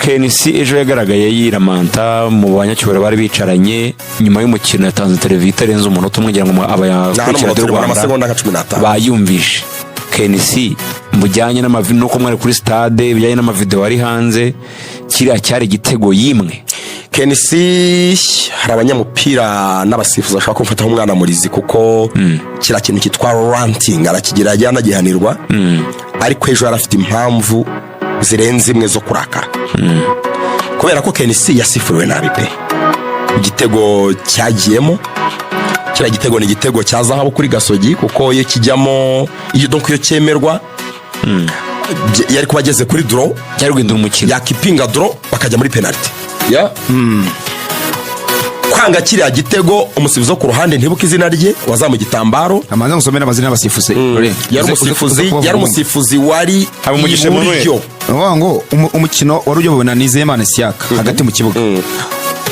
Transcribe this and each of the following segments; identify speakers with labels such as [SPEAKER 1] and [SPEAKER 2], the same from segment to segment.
[SPEAKER 1] KNC ejo yagaragaye yiramanta mu banyacyubahiro bari bicaranye nyuma y'umukino yatanze televiziyo itarenze umunota umwe ngira ngo abayakurikira y'u Rwanda bayumvishe. KNC mujyanye n'amavi nuko mwari kuri stade bijyanye n'amavideo ari hanze kiriya cyari igitego yimwe.
[SPEAKER 2] KNC hari abanyamupira n'abasifuzi bashaka kumfata nk'umwana murizi kuko kira kintu kitwa ranting arakigira ajyana gihanirwa ariko ejo yarafite impamvu zirenze imwe zo kurakara kubera ko KNC yasifuriwe nabi pe. Igitego cyagiyemo kira gitego ni igitego cya zahabu kuri Gasogi kuko iyo kijyamo iyo donc iyo cyemerwa yari kubageze kuri draw
[SPEAKER 1] cyari guhindura umukino
[SPEAKER 2] yakipinga draw bakajya muri penalty kwanga kiriya gitego umusifuzi wo ku ruhande ntibuka izina rye wazamu gitambaro
[SPEAKER 3] amanza ngusomera amazina y'abasifuzi
[SPEAKER 2] yari umusifuzi wari
[SPEAKER 1] Habumugisha Emmanuel
[SPEAKER 3] ngo umukino wari uyobowe na Nizeyimana Siaka hagati mu kibuga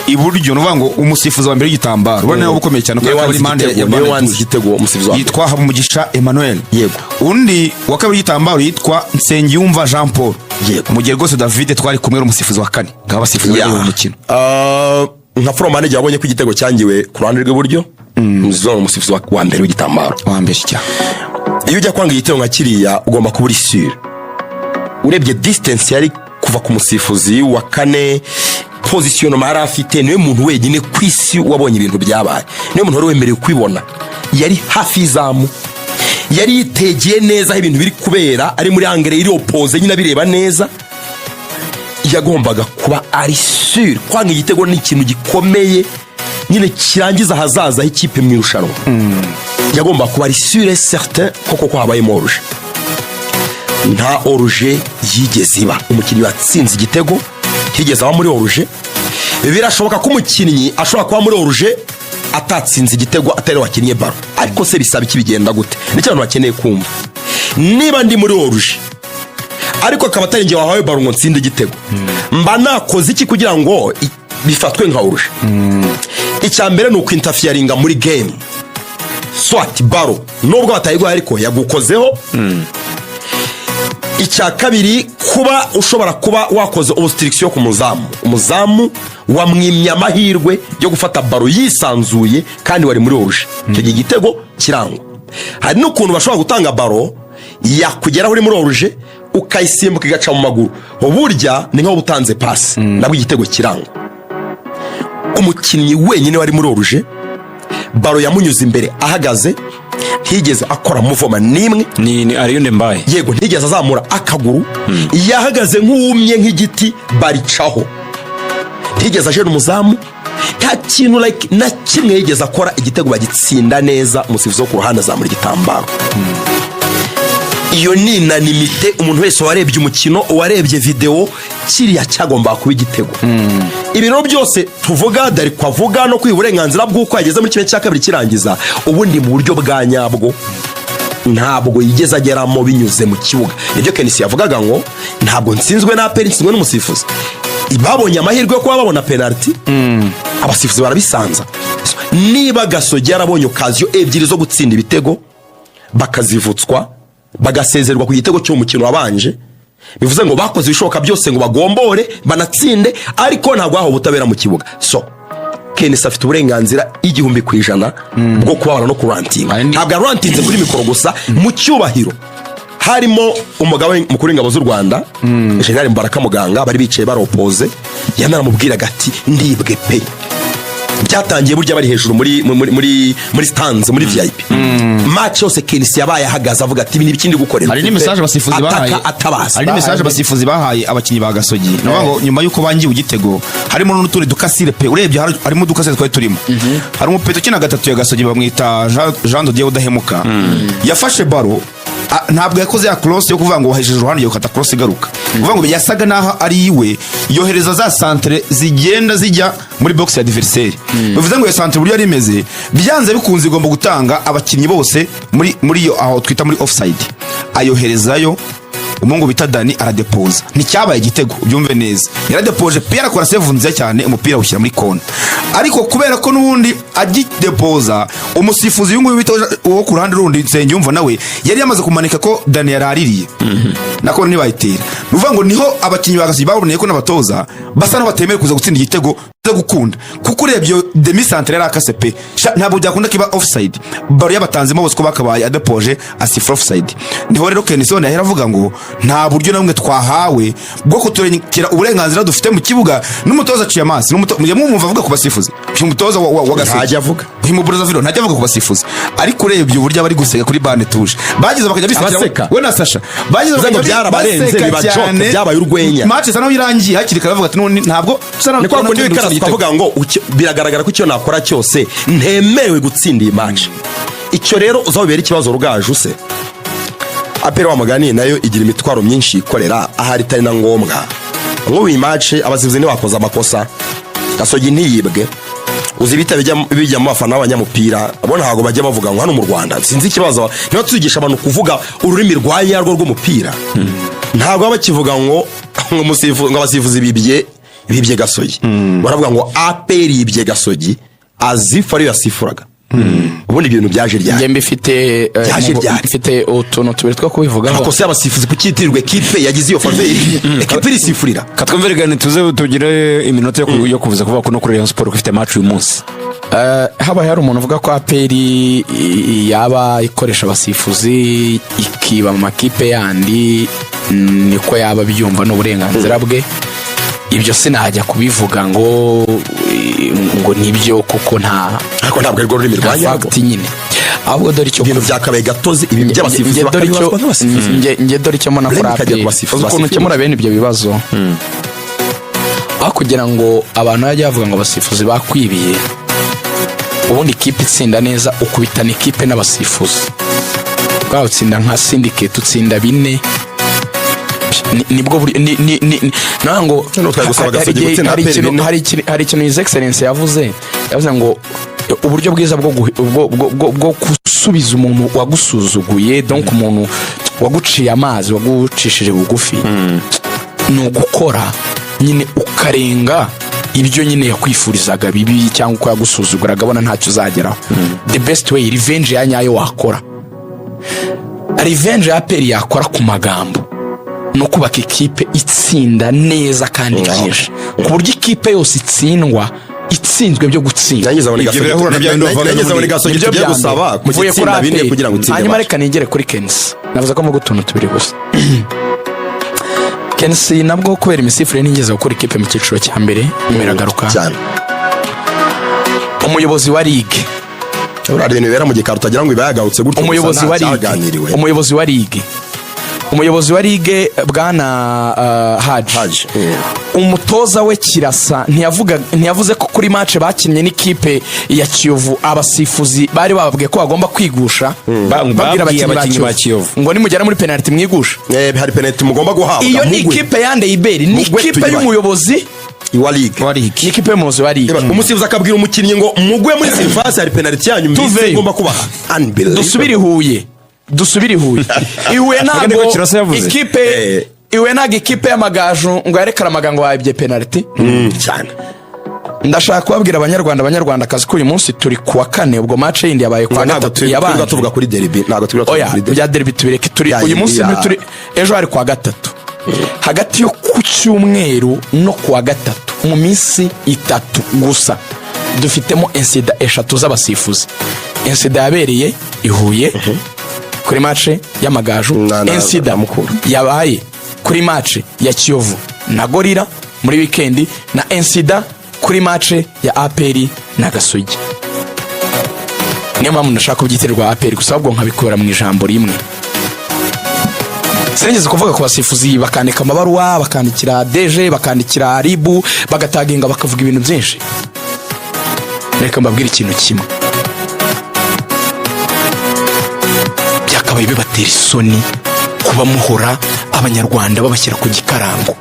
[SPEAKER 3] iburyo nuvuga ngo umusifuzi wa mbere y'igitambaro ubona nawe ukomeye cyane kuko ari mande
[SPEAKER 2] ya wanzi igitego umusifuzi wa
[SPEAKER 3] yitwa Habumugisha Emmanuel
[SPEAKER 2] yego
[SPEAKER 3] undi wa kabiri y'igitambaro yitwa Nsengiyumva Jean Paul
[SPEAKER 2] yego
[SPEAKER 3] mu gihe rwose David twari kumwe n'umusifuzi wa kane ngabasifuzi bari mu mukino
[SPEAKER 2] nka From manager yabonye ko igitego cyangiwe ku ruhande rw'iburyo muzo umusifuzi wa mbere w'igitambaro
[SPEAKER 3] wa mbere cyane.
[SPEAKER 2] Iyo ujya kwanga igitego nka kiriya ugomba kuba uri sure urebye distance yari kuva ku musifuzi wa kane position mara afite niwe muntu wenyine kwisi wabonye ibintu byabaye niwe muntu wari wemerewe kwibona yari hafi zamu yari yitegeye neza ibintu biri kubera ari muri angere iri opposé nyina bireba neza yagombaga kuba ari sure kwanga igitego ni ikintu gikomeye nyine kirangiza hazaza ikipe mu irushanwa yagomba kuba ari sure certain koko habaye moruje nta oruje yigeze iba umukinnyi watsinze igitego higeze aba muri oruje birashoboka ko umukinnyi ashobora kuba muri oruje atatsinze igitego atari wakinnye baro ariko se bisaba iki bigenda gute ni cyane bakeneye kumva niba ndi muri oruje ariko akaba atari ngiye wahawe baro ngo nsinde igitego mba nakoze iki kugira ngo bifatwe nka oruje icya mbere ni ukwinterferinga muri game swat baro nubwo batayigwa ariko yagukozeho icya kabiri kuba ushobora kuba wakoze obstruction ku umuzamu wamwimye amahirwe yo gufata baro yisanzuye kandi wari muri oruje icyo gitego kirangwa. Hari n'ukuntu bashobora gutanga baro yakugeraho uri muri oruje ukayisimbuka igaca mu maguru burya ni nko butanze pass nabwo igitego kirangwa. Umukinnyi wenyine wari muri oruje baro yamunyuze imbere ahagaze ntigeze akora muvoma nimwe
[SPEAKER 1] ni Ariyonde Mbaye
[SPEAKER 2] yego ntigeze azamura akaguru yahagaze nk'uwumye nk'igiti baricaho ntigeze aje n'umuzamu nta kintu like na kimwe yigeze akora igitego bagitsinda neza umusifuzi wo ku ruhande azamura igitambaro iyo ni nanimite umuntu wese warebye umukino warebye video kiriya cyagomba kuba igitego ibintu byose tuvuga dari kwavuga no kwiburenganzira bw'uko yageze muri kimwe cya kabiri kirangiza ubundi mu buryo bwa nyabwo ntabwo yigeze ageramo binyuze mu kibuga nibyo KNC yavugaga ngo ntabwo nsinzwe na aperi nsinzwe n'umusifuzi babonye amahirwe yo kuba babona penalty abasifuzi barabisanza niba Gasogi yarabonye okaziyo ebyiri zo gutsinda ibitego bakazivutswa bagasezerwa ku gitego cyo mukino wabanje bivuze ngo bakoze ibishoboka byose ngo bagombore banatsinde ariko ntabwo aho butabera mu kibuga so KNC afite uburenganzira 100% bwo kubabana no kurantinga ntabwo arantinze kuri mikoro gusa mu cyubahiro harimo umugabo mukuru w'ingabo z'u Rwanda General Mbaraka Muganga bari bicaye baropose yanaramubwiraga ati ndibwe pe byatangiye burya bari hejuru muri stands muri VIP match yose KNC yabaye ahagaze avuga ati ibindi bikindi gukorera
[SPEAKER 3] hari ni message basifuzi bahaye hari ni message basifuzi bahaye abakinyi ba Gasogi nabango nyuma yuko bangiye ugitego harimo n'utundi dukasire pe urebye harimo dukasire twari turimo hari umupeto kina gatatu ya Gasogi bamwita Jean de Dieu udahemuka yafashe baro ntabwo yakoze ya cross yo kuvuga ngo wahejeje ruhande yo kata cross igaruka kuvuga ngo yasaga naho ari iwe yohereza za centre zigenda zijya muri box ya adversaire bivuze ngo ya centre buri yari imeze byanze bikunze igomba gutanga abakinnyi bose muri yo aho twita muri offside ayoherezayo umungu bita Dani aradepoza nticyabaye igitego ubyumve neza yaradepoje Pierre akora save nziza cyane umupira ushyira muri kona ariko kubera ko nubundi agidepoza umusifuzi yungu bita wo ku ruhande rundi nsenge yumva nawe yari yamaze kumanika ko Dani yaraririye nako ntibayitera nuvuga ngo niho abakinyi bagasi baboneye ko n'abatoza basa n'abatemeye kuza gutsinda igitego gukunda kuko urebye demi centre yari akase pe ntabwo byakunda kiba offside baro yabatanzemo bose ko bakabaye adepoje asifra offside niho rero Kenison yahera avuga ngo nta buryo namwe twahawe bwo kuturenyekera uburenganzira dufite mu kibuga n'umutoza aciye amazi n'umutoza mwumva avuga ku basifuzi umutoza wa Gaseke
[SPEAKER 2] ntajya avuga
[SPEAKER 3] Himuburaza Vilo ntajya avuga ku basifuzi ariko urebye uburyo bari guseka kuri bande tuje bagize bakajya bisekera we na Sasha bagize
[SPEAKER 2] bakajya byarabarenze bibacoka byabaye urwenya
[SPEAKER 3] match sana irangiye hakiri karavuga ati ntabwo
[SPEAKER 2] ni kwa kundi twavuga ngo biragaragara ko icyo nakora cyose ntemerewe gutsinda iyi match icyo rero uzabera ikibazo rugaje use apera wa Magani nayo igira imitwaro myinshi ikorera ahari tari na ngombwa ngo iyi match abazivuze ni bakoza amakosa Gasogi ntiyibwe uzi bita bijya mu bafana b'abanyamupira abona hago bajya bavuga ngo hano mu Rwanda sinzi ikibazo niba tuzigisha abantu kuvuga ururimi rwanya rwo rw'umupira ntabwo bakivuga ngo abasifuzi bibye Gasogi baravuga ngo APR yibye Gasogi azifa ariyo yasifuraga ubundi ibintu byaje ryari
[SPEAKER 4] nge mbifite utuntu tubiri two kubivugaho
[SPEAKER 2] amakosa y'abasifuzi kukitirwe equipe yagize iyo faveur equipe irisifurira
[SPEAKER 1] katwumvirigane tuze tugire iminota yo kuvuza kuvuga ko no kuri Rayon Sport ko ifite match uyu munsi
[SPEAKER 4] haba hari umuntu uvuga ko APR yaba ikoresha abasifuzi ikiba mu makipe yandi niko yaba byumva n'uburenganzira bwe ibyo sinajya kubivuga ngo nibyo kuko
[SPEAKER 2] ariko ntabwo ari rurimi rwanya
[SPEAKER 4] fact nyine ahubwo dore icyo
[SPEAKER 2] ibintu byakabaye gatozi ibi by'abasifuzi
[SPEAKER 4] nge dore icyo mbona kuri APR ukuntu ukemura bene ibyo bibazo aho kugira ngo abantu bajye bavuga ngo abasifuzi bakwibiye ubundi ikipe itsinda neza ukubitana ikipe n'abasifuzi bwa utsinda nka syndicate utsinda 4 nibwo nango hari ikintu His Excellency yavuze ngo uburyo bwiza bwo gusubiza umuntu wagusuzuguye donc umuntu waguciye amazi wagucishije bugufi no gukora nyine ukarenga ibyo nyine yakwifurizaga bibi cyangwa ko yagusuzugura agabona ntacyo uzageraho the best way revenge yanyayo wakora revenge ya APR yakora ku magambo no kubaka ikipe itsinda neza kandi byinshi ku buryo ikipe yose itsindwa itsinzwe byo gutsinda
[SPEAKER 2] ibyo gusaba kugitsinda bine kugira ngo utsinde
[SPEAKER 4] hanyuma reka nigere kuri Kensi navuze ko mu gutuntu tubiri gusa Kensi nabwo kubera imisifure nigeze gukora ikipe mu cyiciro cya mbere imiragaruka
[SPEAKER 2] cyane
[SPEAKER 4] umuyobozi wa ligue
[SPEAKER 2] urari ibintu bera mu gikaro utagira ngo ibayagarutse gutyo
[SPEAKER 4] umuyobozi wa ligue bwana Haji umutoza we Kirasa ntiyavuze ko kuri match bakinnye n'ikipe ya Kiyovu abasifuzi bari bababwiye ko bagomba kwigusha babwira abakinnyi ba Kiyovu ngo nimugera muri penalty mwigusha
[SPEAKER 2] hari penalty mugomba guhabwa
[SPEAKER 4] iyo ni ikipe yande Iberi ni ikipe y'umuyobozi
[SPEAKER 2] wa ligue
[SPEAKER 4] ni ikipe y'umuyobozi wa ligue
[SPEAKER 2] umusifuzi akabwira umukinnyi ngo mugwe muri surface hari penalty yanyu mbese ngomba kubaha
[SPEAKER 4] dusubire Huye iwe ntabwo ikipe ikipe y'amagaju ngo yarekara amagango wabye penalty
[SPEAKER 2] cyane
[SPEAKER 4] ndashaka kubabwira abanyarwanda kazi ko uyu munsi turi kuwa 4 ubwo match yindi yabaye kwa gatatu
[SPEAKER 2] yabanje tuvuga kuri derby ntago tuvuga
[SPEAKER 4] kuri derby ya derby tubireke turi uyu munsi turi ejo hari kwa gatatu hagati yo ku cyumweru no kuwa gatatu mu minsi 3 gusa dufitemo insida 3 z'abasifuzi insida yabereye ihuye kuri match y'amagaju insida yabaye kuri match ya Kiyovu na Gorira muri weekend na insida kuri match ya APR na Gasogi niyo mpamvu ndashaka kubyiterwa APR gusa ahubwo nkabikora mu ijambo rimwe sinigeze kuvuga ku basifuzi bakandika amabaruwa bakandikira DG bakandikira Ribu bagataginga bakavuga ibintu byinshi reka mbabwire ikintu kimwe byakabaye bibatera isoni kuba muhora abanyarwanda babashyira ku gikarango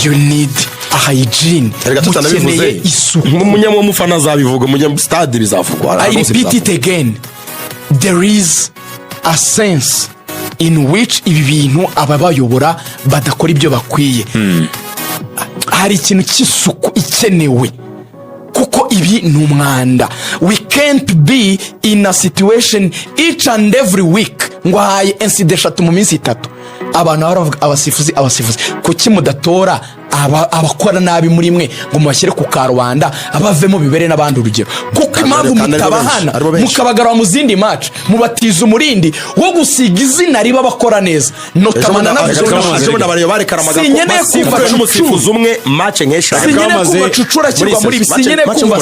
[SPEAKER 4] you need a hygiene
[SPEAKER 2] mukeneye isuku umunyamufana azabivuga umunyamstade bizavugwa
[SPEAKER 4] I repeat it again there is a sense in which ibi bintu ababayobora badakora ibyo bakwiye. Hari ikintu cy'isuku ikenewe kuko ibi ni umwanda. We can't be in a situation each and every week ngo haye incident 3 mu minsi 3 abantu baravuga abasifuzi kuki mudatora abakora nabi muri mwe ngo mubashyire ku karubanda abavemo bibere n'abandi urugero kuko impamvu mutabahana mukabagarura mu zindi match mubatiza umurindi wo gusiga izina riba bakora neza notamana
[SPEAKER 2] n'abari barekara amagambo
[SPEAKER 4] sinyeneye kuva
[SPEAKER 2] umusifuzi umwe match nk'eshatu
[SPEAKER 4] sinyeneye kuva cucura kirwa muri bisinyeneye kuva